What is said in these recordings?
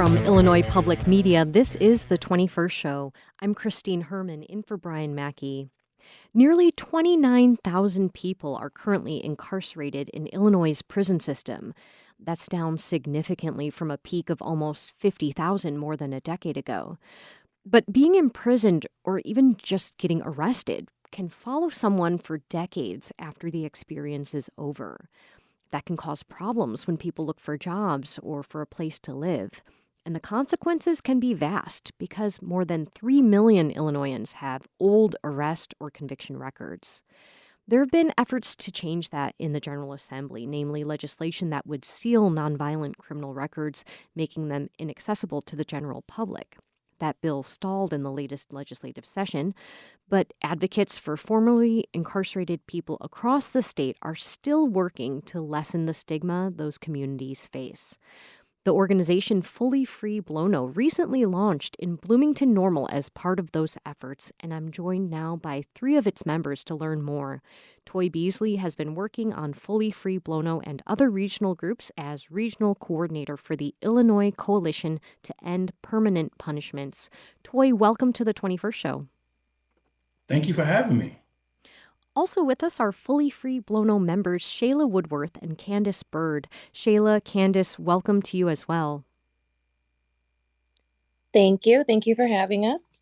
From Illinois Public Media, this is The 21st Show. I'm Christine Herman, in for Brian Mackey. Nearly 29,000 people are currently incarcerated in Illinois' prison system. That's down significantly from a peak of almost 50,000 more than a decade ago. But being imprisoned, or even just getting arrested, can follow someone for decades after the experience is over. That can cause problems when people look for jobs or for a place to live. And the consequences can be vast because more than 3 million Illinoisans have old arrest or conviction records. There have been efforts to change that in the General Assembly, namely legislation that would seal nonviolent criminal records, making them inaccessible to the general public. That bill stalled in the latest legislative session, but advocates for formerly incarcerated people across the state are still working to lessen the stigma those communities face. The organization Fully Free Blono recently launched in Bloomington-Normal as part of those efforts, and I'm joined now by 3 of its members to learn more. Toy Beasley has been working on Fully Free Blono and other regional groups as regional coordinator for the Illinois Coalition to End Permanent Punishments. Toy, welcome to the 21st Show. Thank you for having me. Also with us are Fully Free Blono members Shayla Woodworth and Candace Bird. Shayla, Candace, welcome to you as well. Thank you. Thank you for having us.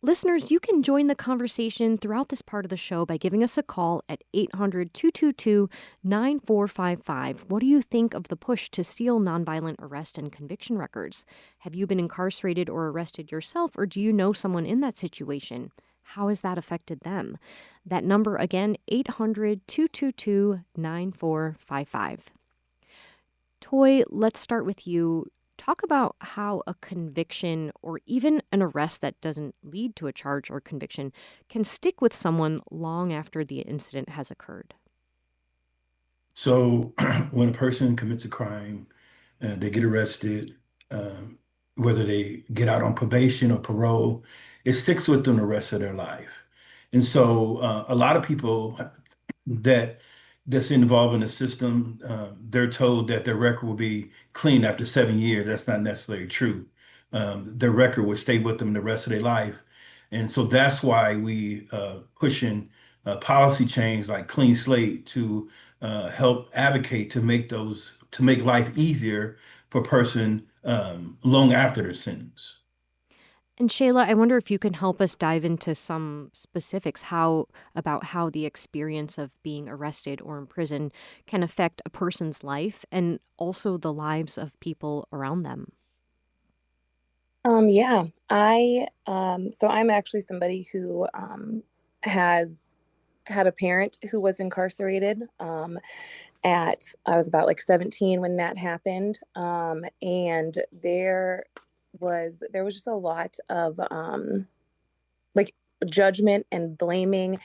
Listeners, you can join the conversation throughout this part of the show by giving us a call at 800-222-9455. What do you think of the push to seal nonviolent arrest and conviction records? Have you been incarcerated or arrested yourself, or do you know someone in that situation? How has that affected them? That number again, 800-222-9455. Toy, let's start with you. Talk about how a conviction or even an arrest that doesn't lead to a charge or conviction can stick with someone long after the incident has occurred. So, when a person commits a crime, they get arrested, um, whether they get out on probation or parole, it sticks with them the rest of their life. And so, a lot of people that that's involved in the system, they're told that their record will be clean after 7 years. That's not necessarily true. Their record will stay with them the rest of their life. And so that's why we pushing policy change like clean slate to help advocate to make life easier for a person long after their sentence. And Shayla, I wonder if you can help us dive into some specifics about how the experience of being arrested or imprisoned can affect a person's life and also the lives of people around them. Yeah, so I'm actually somebody who has had a parent who was incarcerated. I was about like 17 when that happened. And there was just a lot of like judgment and blaming.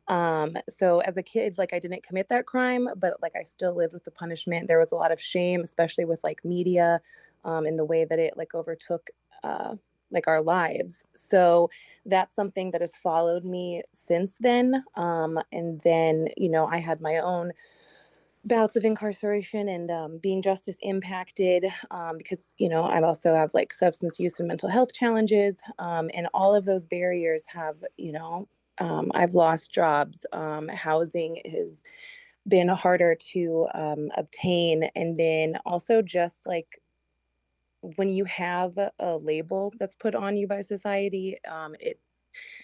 So as a kid, like I didn't commit that crime, but like I still lived with the punishment. There was a lot of shame, especially with like media, and the way that it like overtook like our lives. So that's something that has followed me since then. And then, I had my own bouts of incarceration and being justice impacted, because I also have like substance use and mental health challenges, and all of those barriers have I've lost jobs. Housing has been harder to obtain, and then also just like when you have a label that's put on you by society, it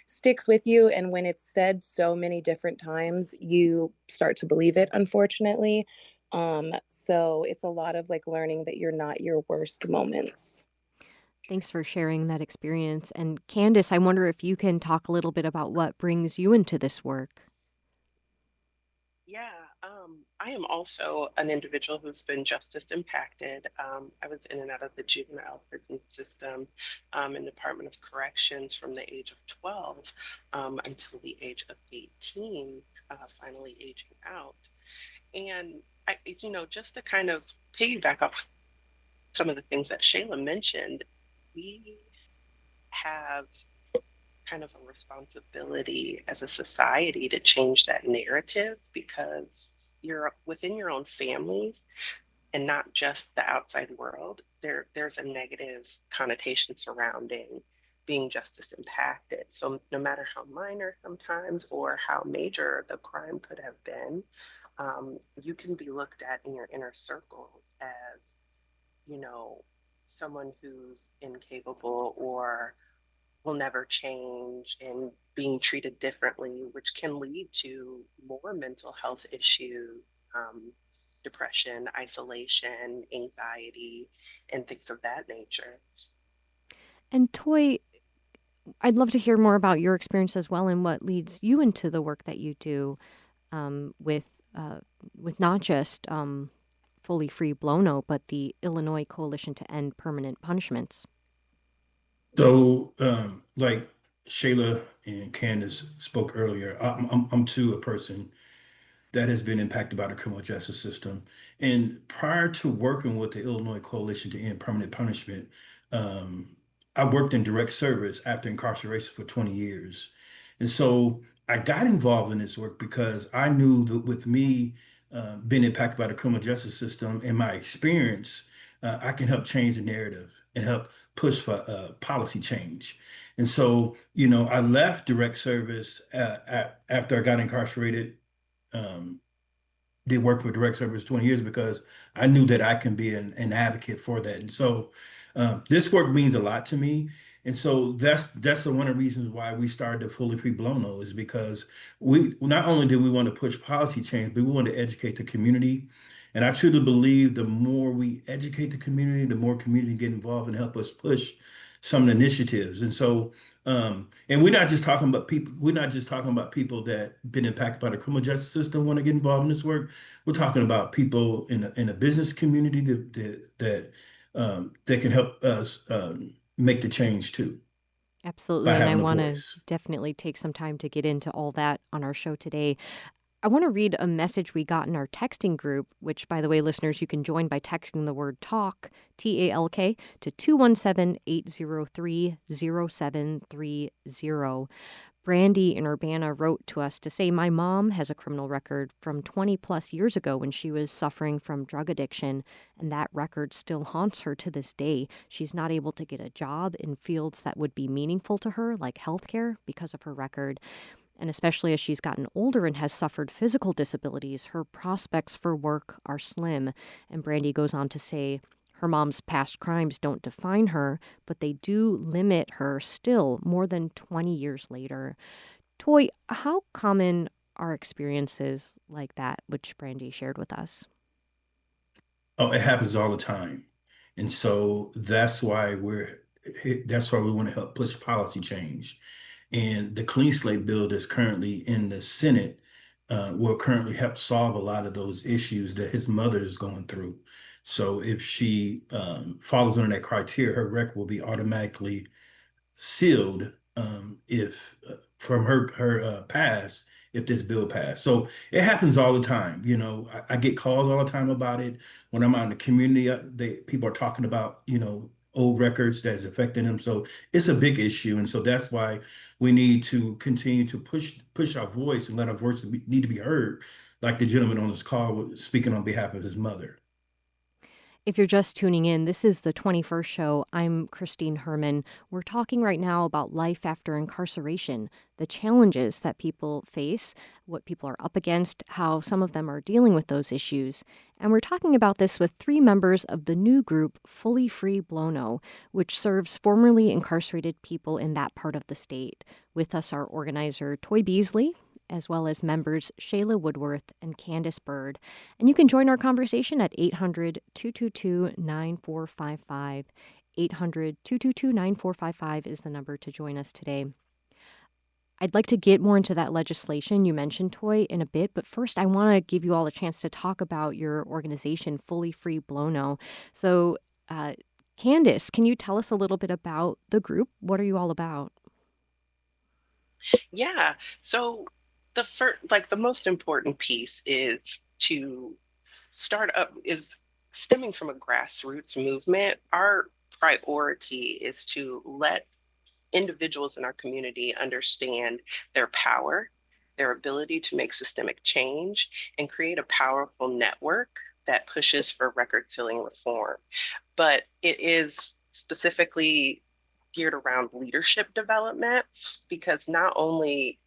sticks with you. And when it's said so many different times, you start to believe it, unfortunately. So it's a lot of like learning that you're not your worst moments. Thanks for sharing that experience. And Candace, I wonder if you can talk a little bit about what brings you into this work. Yeah, I am also an individual who's been justice impacted. I was in and out of the juvenile prison system in Department of Corrections from the age of 12 until the age of 18, finally aging out. And just to kind of piggyback off some of the things that Shayla mentioned, we have kind of a responsibility as a society to change that narrative because you're within your own families. and not just the outside world, there's a negative connotation surrounding being justice impacted. So no matter how minor sometimes or how major the crime could have been, you can be looked at in your inner circles as, you know, someone who's incapable or will never change and being treated differently, which can lead to more mental health issues, depression, isolation, anxiety, and things of that nature. And Toy, I'd love to hear more about your experience as well and what leads you into the work that you do um, with uh, with not just Fully Free Blono, but the Illinois Coalition to End Permanent Punishments. So, like Shayla and Candace spoke earlier, I'm too a person that has been impacted by the criminal justice system. And prior to working with the Illinois Coalition to End Permanent Punishment, um, I worked in direct service after incarceration for 20 years. And so I got involved in this work because I knew that with me being impacted by the criminal justice system and my experience, I can help change the narrative and help push for policy change. And so, I left direct service after I got incarcerated, um, did work for direct service 20 years because I knew that I can be an advocate for that. And so this work means a lot to me. And so that's one of the reasons why we started the Fully Free Blono is because we not only did we want to push policy change, but we want to educate the community. And I truly believe the more we educate the community, the more community get involved and help us push some of the initiatives. And so and we're not just talking about people, we're not just talking about people that been impacted by the criminal justice system want to get involved in this work. We're talking about people in a business community that can help us make the change too by Absolutely. And I having a want to voice. definitely take some time to get into all that on our show today. I want to read a message we got in our texting group, which, by the way, listeners, you can join by texting the word TALK, TALK, to 217-803-0730. Brandy in Urbana wrote to us to say, my mom has a criminal record from 20 plus years ago when she was suffering from drug addiction, and that record still haunts her to this day. She's not able to get a job in fields that would be meaningful to her, like healthcare, because of her record. And especially as she's gotten older and has suffered physical disabilities, her prospects for work are slim. And Brandy goes on to say, her mom's past crimes don't define her, but they do limit her still more than 20 years later. Toy, how common are experiences like that, which Brandy shared with us? Oh, it happens all the time. And so that's why we want to help push policy change. And the Clean Slate bill that's currently in the Senate will currently help solve a lot of those issues that his mother is going through. So if she follows under that criteria, her record will be automatically sealed if from her past if this bill passed. So it happens all the time. I get calls all the time about it when I'm out in the community. People are talking about old records that's affecting them. So it's a big issue, and so that's why we need to continue to push our voice and let our voice need to be heard, like the gentleman on this call was speaking on behalf of his mother. If you're just tuning in, this is the 21st show. I'm Christine Herman. We're talking right now about life after incarceration, the challenges that people face, what people are up against, how some of them are dealing with those issues. And we're talking about this with three members of the new group, Fully Free Blono, which serves formerly incarcerated people in that part of the state. With us are organizer Toy Beasley, as well as members Shayla Woodworth and Candace Bird. And you can join our conversation at 800-222-9455. 800-222-9455 is the number to join us today. I'd like to get more into that legislation you mentioned, Toy, in a bit, but first I want to give you all a chance to talk about your organization, Fully Free Blono. So, Candace, can you tell us a little bit about the group? What are you all about? Yeah. So the first, like the most important piece is to start up is stemming from a grassroots movement. Our priority is to let individuals in our community understand their power, their ability to make systemic change, and create a powerful network that pushes for record-sealing reform, but it is specifically geared around leadership development because not only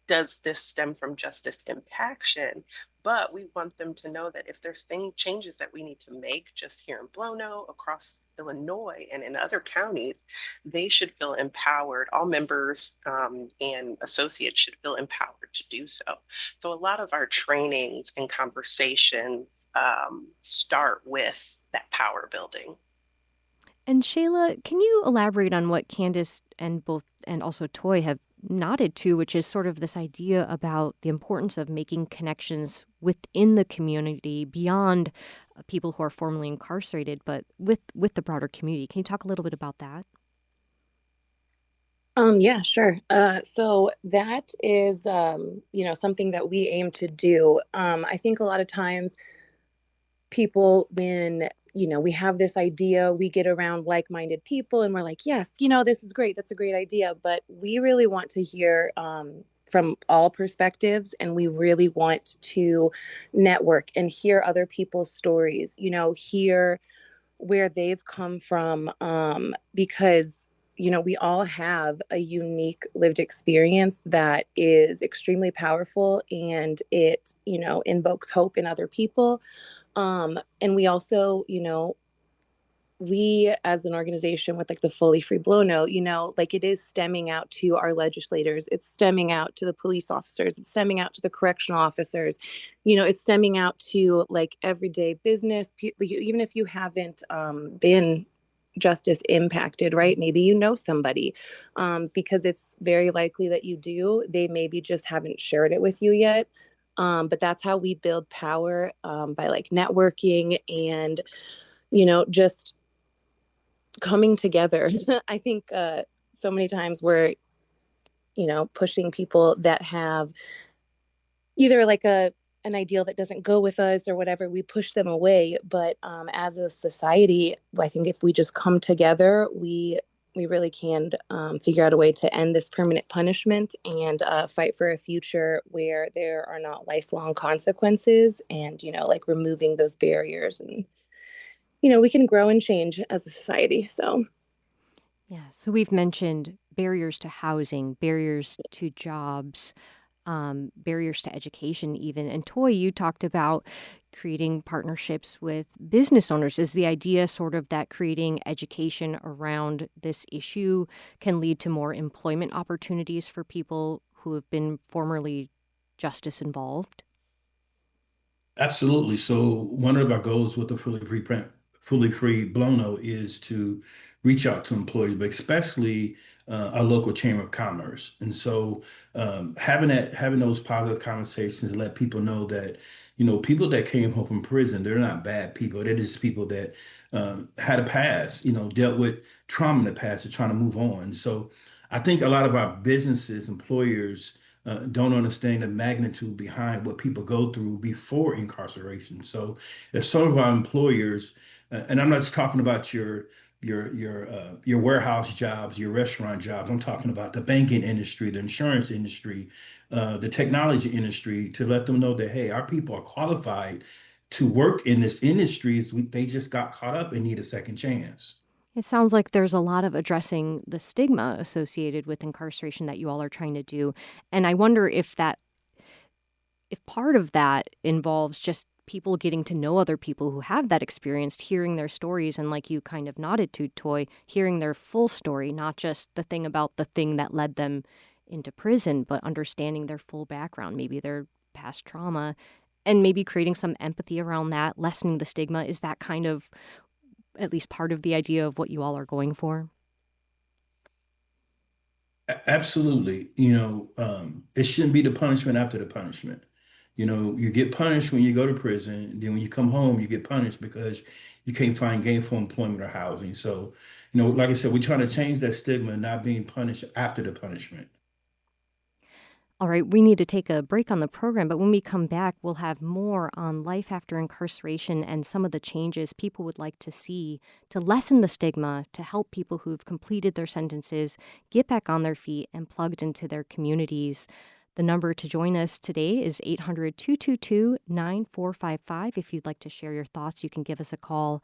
does this stem from justice impaction, but we want them to know that if there's changes that we need to make just here in Blono, across Illinois, and in other counties, they should feel empowered. All members and associates should feel empowered to do so. So a lot of our trainings and conversations start with that power building. And Shayla, can you elaborate on what Candace and also Toy have nodded to, which is sort of this idea about the importance of making connections within the community beyond people who are formerly incarcerated, but with the broader community? Can you talk a little bit about that? Yeah, sure. So that is, something that we aim to do. I think a lot of times people, when we have this idea, we get around like-minded people and we're like, yes, this is great, that's a great idea, but we really want to hear from all perspectives, and we really want to network and hear other people's stories, hear where they've come from, because we all have a unique lived experience that is extremely powerful, and it invokes hope in other people. And we also, we as an organization with like the Fully Free Blono, like it is stemming out to our legislators, it's stemming out to the police officers, it's stemming out to the correctional officers, it's stemming out to like everyday business, even if you haven't been justice impacted, right? Maybe somebody, because it's very likely that you do. They maybe just haven't shared it with you yet. But that's how we build power, by like networking and, just coming together. I think so many times we're, pushing people that have either like an ideal that doesn't go with us or whatever, we push them away. But as a society, I think if we just come together, we really can figure out a way to end this permanent punishment and fight for a future where there are not lifelong consequences, and like removing those barriers, and we can grow and change as a society. So Yeah, so we've mentioned barriers to housing, barriers to jobs, barriers to education even. And Toy, you talked about creating partnerships with business owners. Is the idea sort of that creating education around this issue can lead to more employment opportunities for people who have been formerly justice involved? Absolutely. So one of our goals with the fully free Blono is to reach out to employees, but especially our local chamber of commerce. And so having those positive conversations, let people know that people that came home from prison, they're not bad people. They're just people that had a past, dealt with trauma in the past, and trying to move on. So I think a lot of our businesses, employers, don't understand the magnitude behind what people go through before incarceration. So, if some of our employers, and I'm not just talking about your warehouse jobs, your restaurant jobs. I'm talking about the banking industry, the insurance industry, the technology industry, to let them know that hey, our people are qualified to work in this industry. They just got caught up and need a second chance. It sounds like there's a lot of addressing the stigma associated with incarceration that you all are trying to do. And I wonder if part of that involves just people getting to know other people who have that experience, hearing their stories, and like you kind of nodded to, Toy, hearing their full story, not just the thing about the thing that led them into prison, but understanding their full background, maybe their past trauma, and maybe creating some empathy around that, lessening the stigma. Is that kind of at least part of the idea of what you all are going for? Absolutely. It shouldn't be the punishment after the punishment. You get punished when you go to prison. Then when you come home, you get punished because you can't find gainful employment or housing. So, like I said, we're trying to change that stigma, not being punished after the punishment. All right, we need to take a break on the program, but when we come back, we'll have more on life after incarceration and some of the changes people would like to see to lessen the stigma, to help people who've completed their sentences get back on their feet and plugged into their communities. The number to join us today is 800-222-9455. If you'd like to share your thoughts, you can give us a call.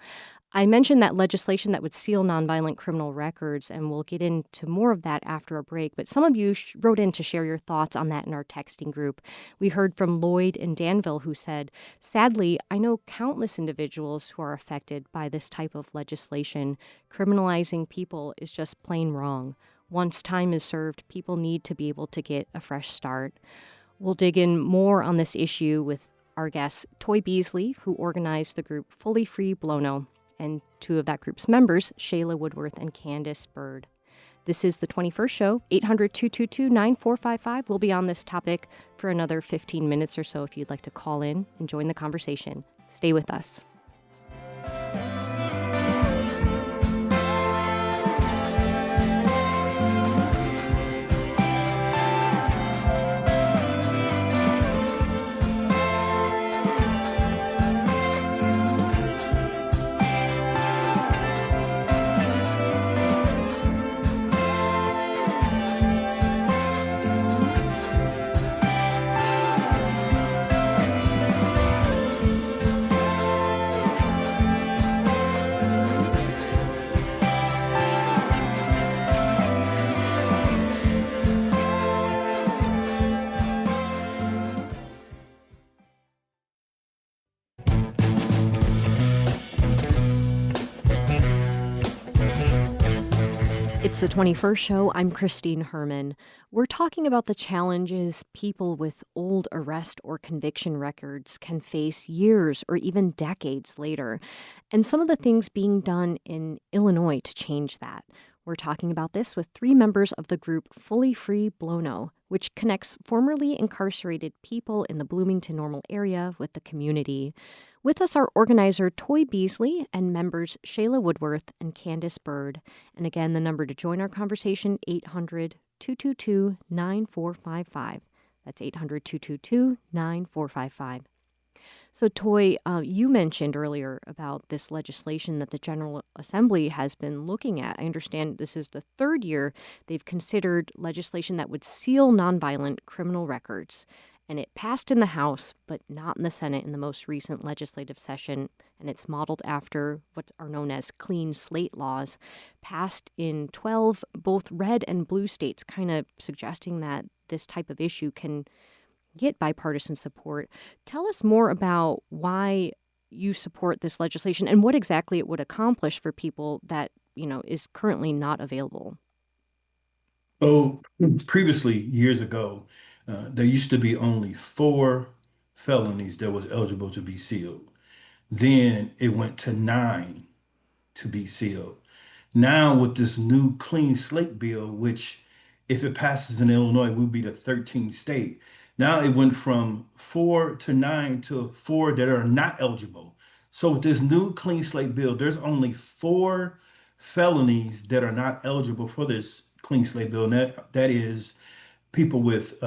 I mentioned that legislation that would seal nonviolent criminal records, and we'll get into more of that after a break. But some of you wrote in to share your thoughts on that in our texting group. We heard from Lloyd in Danville, who said, "Sadly, I know countless individuals who are affected by this type of legislation. Criminalizing people is just plain wrong. Once time is served, people need to be able to get a fresh start." We'll dig in more on this issue with our guests, Toy Beasley, who organized the group Fully Free Blono, and two of that group's members, Shayla Woodworth and Candace Bird. This is the 21st show, 800-222-9455. We'll be on this topic for another 15 minutes or so if you'd like to call in and join the conversation. Stay with us. It's the 21st show. I'm Christine Herman. We're talking about the challenges people with old arrest or conviction records can face years or even decades later, and some of the things being done in Illinois to change that. We're talking about this with three members of the group Fully Free Blono, which connects formerly incarcerated people in the Bloomington-Normal area with the community. With us are organizer Toy Beasley and members Shayla Woodworth and Candace Bird. And again, the number to join our conversation, 800-222-9455. That's 800-222-9455. So, Toy, you mentioned earlier about this legislation that the General Assembly has been looking at. I understand this is the third year they've considered legislation that would seal nonviolent criminal records. And it passed in the House, but not in the Senate in the most recent legislative session. And it's modeled after what are known as clean slate laws, passed in 12 both red and blue states, kind of suggesting that this type of issue can get bipartisan support. Tell us more about why you support this legislation and what exactly it would accomplish for people that, is currently not available. So previously, years ago, there used to be only 4 felonies that was eligible to be sealed. Then it went to 9 to be sealed. Now with this new clean slate bill, which if it passes in Illinois, will be the 13th state. Now it went from 4 to 9 to 4 that are not eligible. So with this new clean slate bill, there's only 4 felonies that are not eligible for this clean slate bill. And that is people with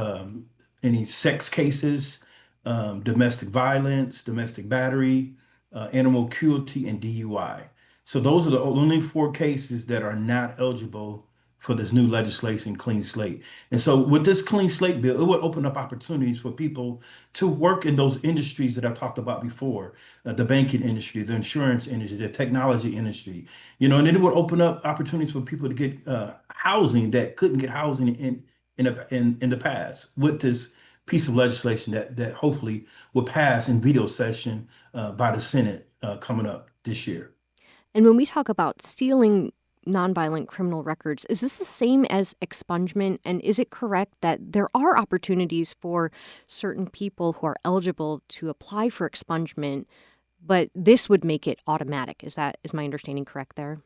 any sex cases, domestic violence, domestic battery, animal cruelty, and DUI. So those are the only 4 cases that are not eligible for this new legislation, clean slate. And so with this clean slate bill, it would open up opportunities for people to work in those industries that I talked about before, the banking industry, the insurance industry, the technology industry, and then it would open up opportunities for people to get housing that couldn't get housing in the past with this piece of legislation that hopefully will pass in veto session by the Senate coming up this year. And when we talk about stealing nonviolent criminal records, is this the same as expungement? And is it correct that there are opportunities for certain people who are eligible to apply for expungement, but this would make it automatic? Is my understanding correct there?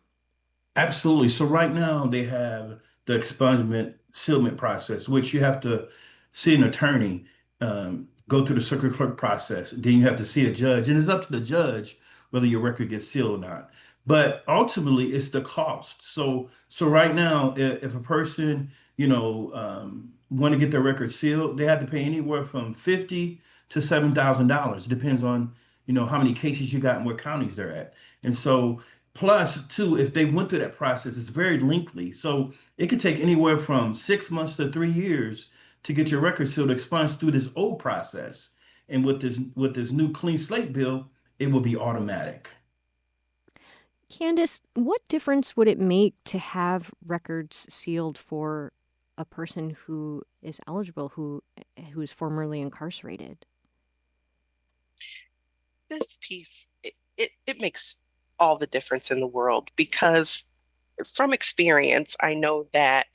Absolutely. So right now they have the expungement sealment process, which you have to see an attorney, go through the circuit clerk process. Then you have to see a judge, and it's up to the judge whether your record gets sealed or not. But ultimately, it's the cost. So right now, if a person, want to get their record sealed, they have to pay anywhere from $50,000 to $7,000. Depends on, how many cases you got and what counties they're at. And so, plus, too, if they went through that process, it's very lengthy. So it could take anywhere from 6 months to 3 years to get your record sealed expunged through this old process. And with this new clean slate bill, it will be automatic. Candace, what difference would it make to have records sealed for a person who is eligible, who's formerly incarcerated? This piece, it makes all the difference in the world because from experience, I know that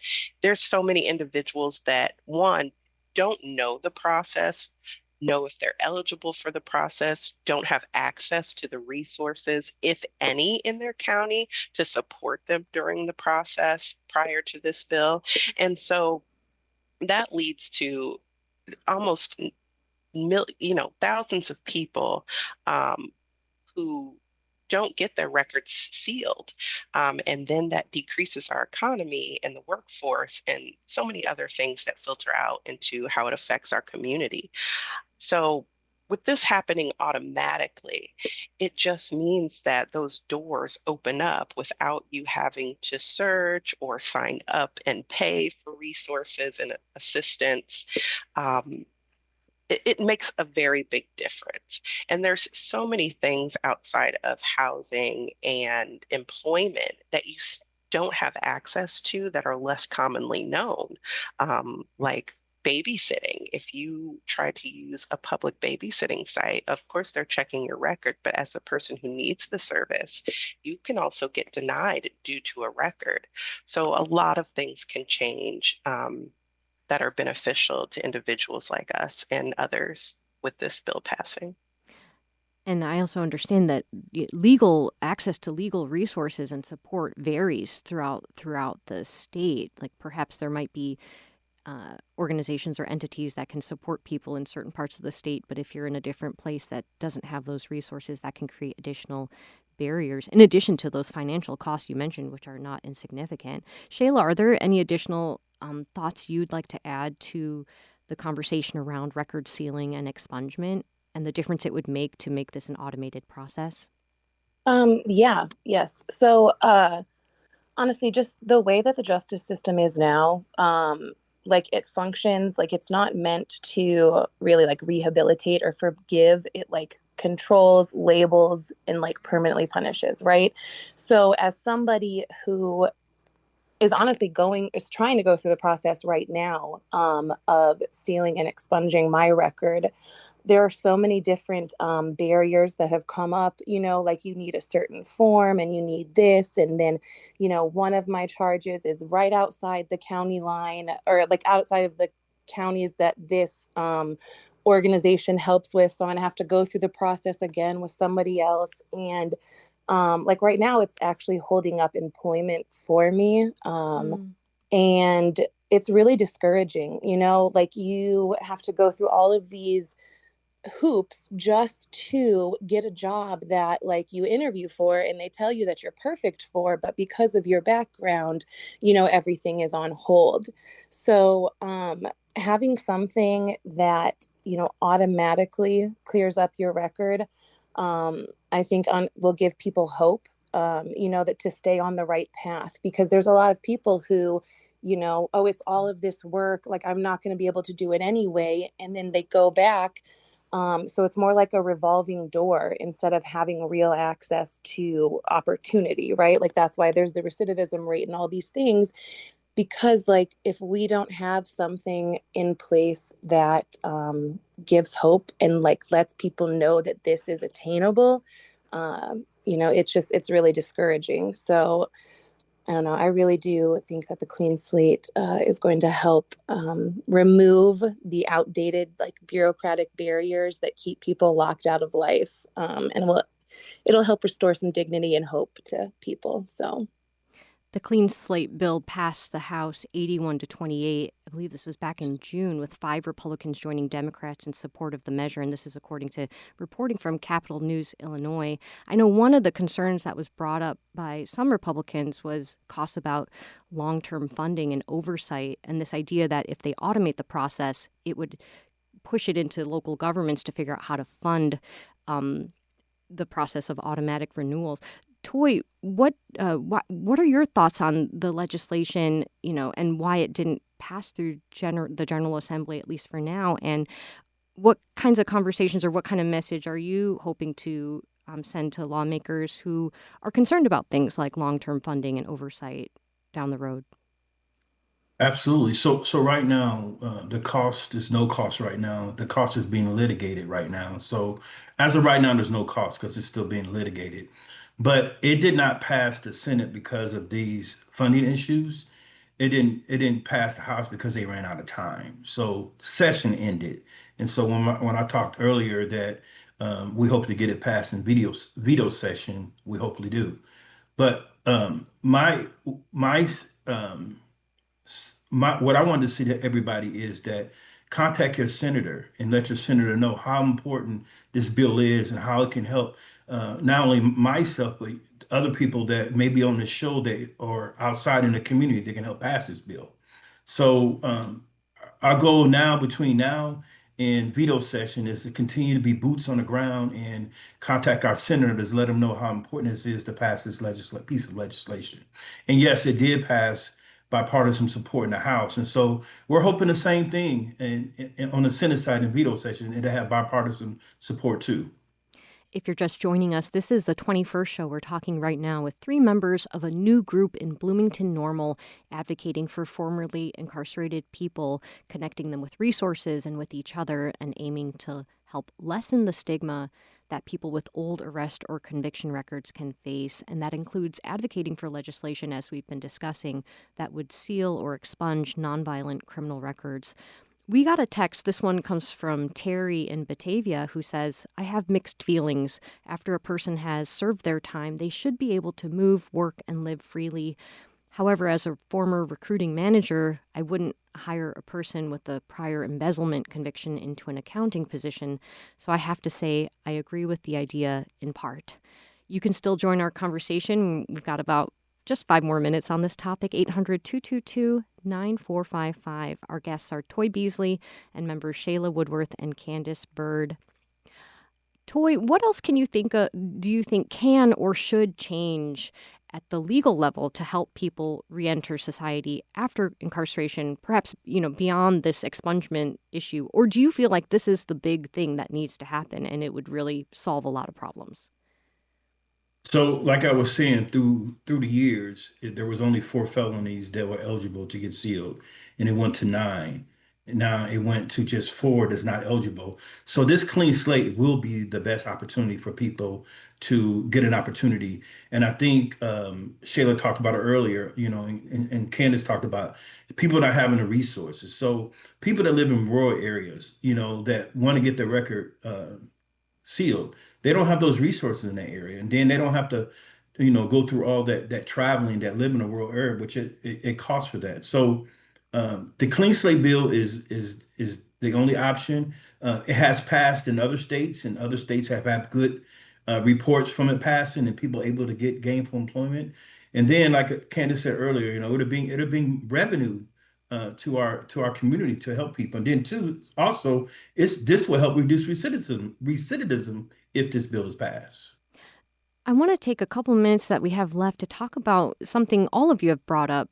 there's so many individuals that, one, don't know the process, know if they're eligible for the process, don't have access to the resources, if any, in their county to support them during the process prior to this bill. And so that leads to almost thousands of people um, who don't get their records sealed. And then that decreases our economy and the workforce and so many other things that filter out into how it affects our community. So, with this happening automatically, it just means that those doors open up without you having to search or sign up and pay for resources and assistance. Um, it makes a very big difference. And there's so many things outside of housing and employment that you don't have access to that are less commonly known, like babysitting. If you try to use a public babysitting site, of course they're checking your record, but as a person who needs the service, you can also get denied due to a record. So a lot of things can change. That are beneficial to individuals like us and others with this bill passing. And I also understand that legal access to legal resources and support varies throughout the state. Like perhaps there might be organizations or entities that can support people in certain parts of the state, but if you're in a different place that doesn't have those resources, that can create additional barriers, in addition to those financial costs you mentioned, which are not insignificant. Shayla, are there any additional thoughts you'd like to add to the conversation around record sealing and expungement and the difference it would make to make this an automated process? Yes. So, honestly, just the way that the justice system is now, like it functions, like it's not meant to really like rehabilitate or forgive. It like controls, labels, and like permanently punishes, right? So as somebody who is trying to go through the process right now, of sealing and expunging my record, there are so many different barriers that have come up, like you need a certain form and you need this. And then, one of my charges is right outside the county line, or like outside of the counties that this organization helps with. So I'm going to have to go through the process again with somebody else. And like right now, it's actually holding up employment for me. And it's really discouraging, like you have to go through all of these hoops just to get a job that like you interview for and they tell you that you're perfect for, but because of your background, everything is on hold. So having something that automatically clears up your record, I think will give people hope, that to stay on the right path, because there's a lot of people who oh, it's all of this work, like I'm not going to be able to do it anyway, and then they go back. So it's more like a revolving door instead of having real access to opportunity, right? Like that's why there's the recidivism rate and all these things, because like if we don't have something in place that gives hope and like lets people know that this is attainable, it's really discouraging. So I don't know. I really do think that the clean slate is going to help remove the outdated, like bureaucratic barriers that keep people locked out of life, and it'll help restore some dignity and hope to people. So. The Clean Slate bill passed the House 81 to 28. I believe this was back in June, with 5 Republicans joining Democrats in support of the measure. And this is according to reporting from Capital News, Illinois. I know one of the concerns that was brought up by some Republicans was costs about long-term funding and oversight, and this idea that if they automate the process, it would push it into local governments to figure out how to fund the process of automatic renewals. Toy, what are your thoughts on the legislation, and why it didn't pass through the General Assembly, at least for now? And what kinds of conversations or what kind of message are you hoping to send to lawmakers who are concerned about things like long-term funding and oversight down the road? Absolutely. So right now, the cost is no cost right now. The cost is being litigated right now. So as of right now, there's no cost because it's still being litigated. But it did not pass the Senate because of these funding issues. It didn't pass the House because they ran out of time. So session ended. And so when I talked earlier that we hope to get it passed in veto session, we hopefully do. But my um, what I wanted to say to everybody is that contact your senator and let your senator know how important this bill is and how it can help not only myself but other people that may be on the show that or outside in the community that can help pass this bill. So our goal now between now and veto session is to continue to be boots on the ground and contact our senators, let them know how important it is to pass this piece of legislation. And yes, it did pass bipartisan support in the House. And so we're hoping the same thing and on the Senate side in veto session and to have bipartisan support too. If you're just joining us, this is the 21st show. We're talking right now with three members of a new group in Bloomington-Normal advocating for formerly incarcerated people, connecting them with resources and with each other, and aiming to help lessen the stigma that people with old arrest or conviction records can face. And that includes advocating for legislation, as we've been discussing, that would seal or expunge nonviolent criminal records. We got a text. This one comes from Terry in Batavia, who says, I have mixed feelings. After a person has served their time, they should be able to move, work, and live freely. However, as a former recruiting manager, I wouldn't hire a person with a prior embezzlement conviction into an accounting position. So I have to say, I agree with the idea in part. You can still join our conversation. We've got about just 5 more minutes on this topic. 800-222-9455. Our guests are Toy Beasley and members Shayla Woodworth and Candace Bird. Toy, what else do you think can or should change at the legal level to help people reenter society after incarceration, perhaps, beyond this expungement issue? Or do you feel like this is the big thing that needs to happen and it would really solve a lot of problems? So, like I was saying, through the years, there was only 4 felonies that were eligible to get sealed, and it went to 9. And now it went to just 4 that's not eligible. So this clean slate will be the best opportunity for people to get an opportunity. And I think Shayla talked about it earlier, and Candace talked about people not having the resources. So people that live in rural areas, that want to get their record sealed. They don't have those resources in that area, and then they don't have to, go through all that traveling that live in a rural area, which it costs for that. So the clean slate bill is the only option. It has passed in other states, and other states have had good reports from it passing and people able to get gainful employment. And then, like Candace said earlier, it'll bring revenue to our community to help people. And then too, also, this will help reduce recidivism if this bill is passed. I want to take a couple of minutes that we have left to talk about something all of you have brought up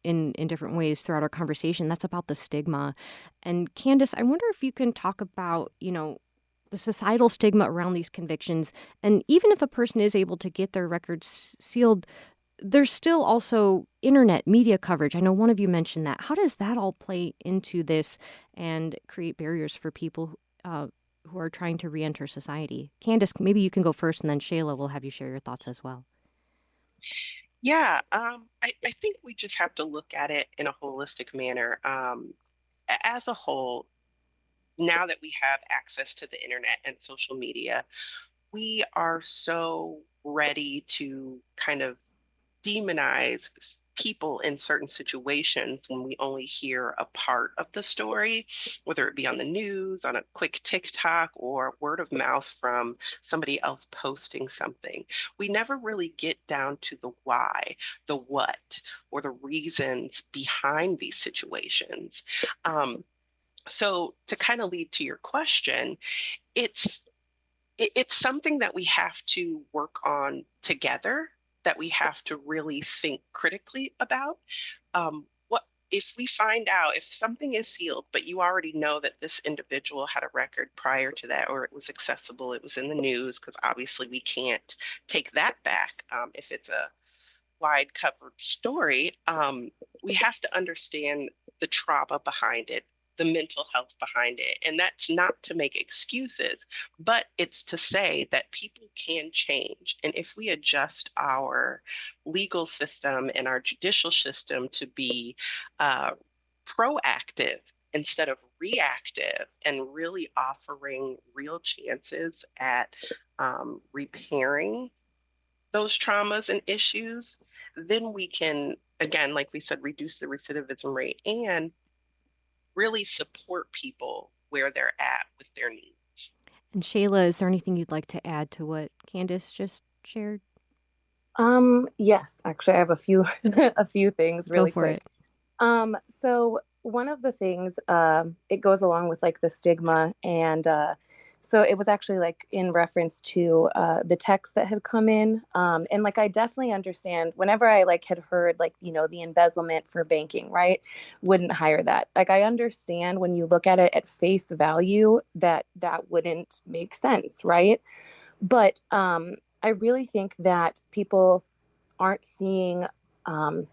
in different ways throughout our conversation. That's about the stigma. And Candace, I wonder if you can talk about, the societal stigma around these convictions. And even if a person is able to get their records sealed, there's still also internet media coverage. I know one of you mentioned that. How does that all play into this and create barriers for people who are trying to reenter society? Candace, maybe you can go first, and then Shayla will have you share your thoughts as well. Yeah, I think we just have to look at it in a holistic manner. As a whole, now that we have access to the internet and social media, we are so ready to kind of demonize people in certain situations when we only hear a part of the story, whether it be on the news, on a quick TikTok, or word of mouth from somebody else posting something. We never really get down to the why, the what, or the reasons behind these situations. So to kind of lead to your question, it's it's something that we have to work on together that we have to really think critically about. What if we find out if something is sealed, but you already know that this individual had a record prior to that, or it was accessible, it was in the news, because obviously we can't take that back if it's a wide covered story, we have to understand the trauma behind it, the mental health behind it. And that's not to make excuses, but it's to say that people can change. And if we adjust our legal system and our judicial system to be proactive instead of reactive and really offering real chances at repairing those traumas and issues, then we can, again, like we said, reduce the recidivism rate and really support people where they're at with their needs. And Shayla, is there anything you'd like to add to what Candace just shared? Yes, actually I have a few a few things Go really for quick. it. So one of the things, it goes along with like the stigma, and so it was actually like in reference to the texts that had come in, and like I definitely understand whenever I like had heard like the embezzlement for banking, right? Wouldn't hire that. Like I understand when you look at it at face value that that wouldn't make sense, right? But I really think that people aren't seeing um,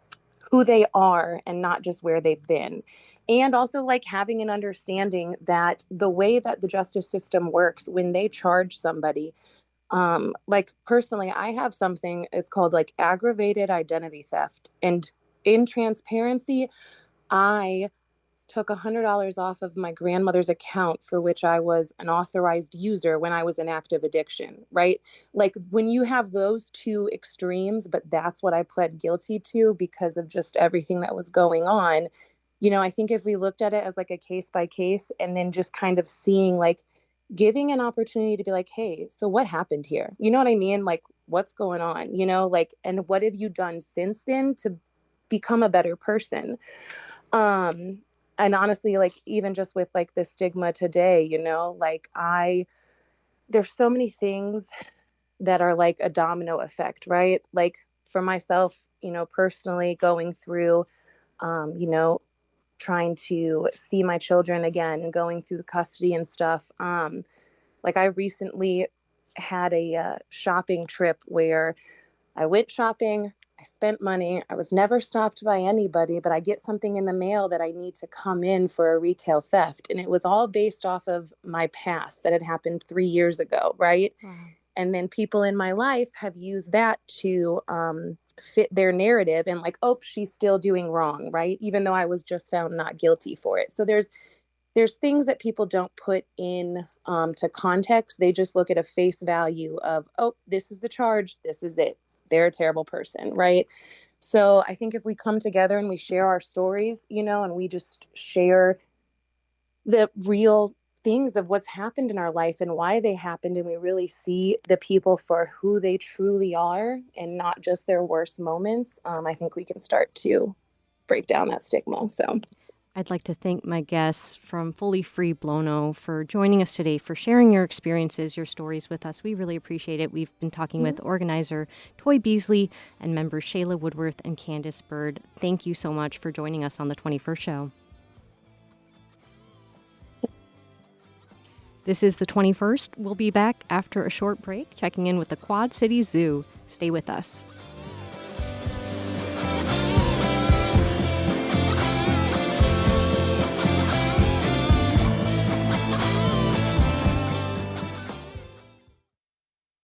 who they are and not just where they've been. And also, like, having an understanding that the way that the justice system works when they charge somebody, like, personally, I have something, it's called like aggravated identity theft. And in transparency, I took $100 off of my grandmother's account for which I was an authorized user when I was in active addiction, right? Like when you have those two extremes, but that's what I pled guilty to because of just everything that was going on. I think if we looked at it as like a case by case and then just kind of seeing like giving an opportunity to be like, hey, so what happened here? You know what I mean? Like, what's going on? Like, and what have you done since then to become a better person? Um, and honestly, like even just with like the stigma today, like there's so many things that are like a domino effect, right? Like for myself, personally going through, trying to see my children again and going through the custody and stuff. Like I recently had a shopping trip where I went shopping. I spent money. I was never stopped by anybody, but I get something in the mail that I need to come in for a retail theft. And it was all based off of my past that had happened 3 years ago, right? Wow. And then people in my life have used that to fit their narrative and like, oh, she's still doing wrong, right? Even though I was just found not guilty for it. So there's things that people don't put in to context. They just look at a face value of, oh, this is the charge. This is it. They're a terrible person, right? So I think if we come together and we share our stories, and we just share the real things of what's happened in our life and why they happened, and we really see the people for who they truly are and not just their worst moments, I think we can start to break down that stigma. So I'd like to thank my guests from Fully Free Blono for joining us today, for sharing your experiences, your stories with us. We really appreciate it. We've been talking with organizer Toy Beasley and members Shayla Woodworth and Candace Bird. Thank you so much for joining us on the 21st show. This is the 21st. We'll be back after a short break, checking in with the Quad Cities Zoo. Stay with us.